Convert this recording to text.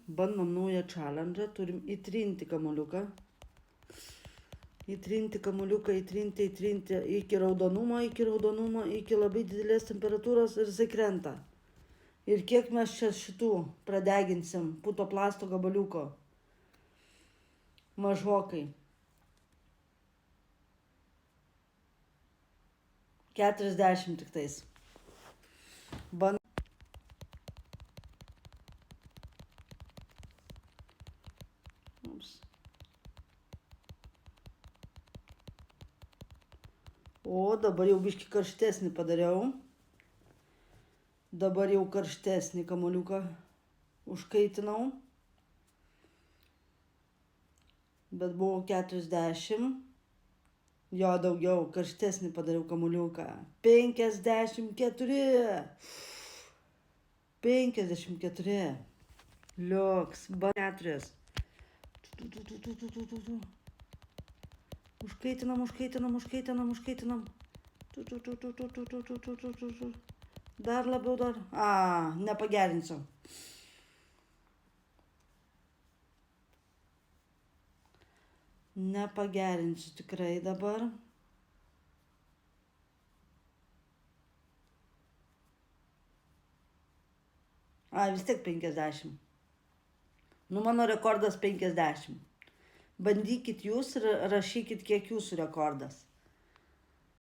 Bandom naują challenge, turim įtrinti kamuoliuką. Įtrinti kamuoliuką, įtrinti iki raudonumo, iki labai didelės temperatūros ir jisai krenta. Ir kiek mes čia šitų pradeginsim puto plasto gabaliuko. Mažokai. 40 tik tais. O dabar jau biškį karštesnį padariau. Dabar jau karštesnį kamuoliuką užkaitinau. Bet buvo 40. Jo daugiau, karštesnį padariau kamuoliuką. 54. 54. Liuks, 4. Užkaitinam. Dar labiau dar. Nepagerinsiu. Nepagerinsiu tikrai dabar. Vis tiek 50. Mano rekordas 50. Bandykit jūs ir rašykit, kiek jūsų rekordas.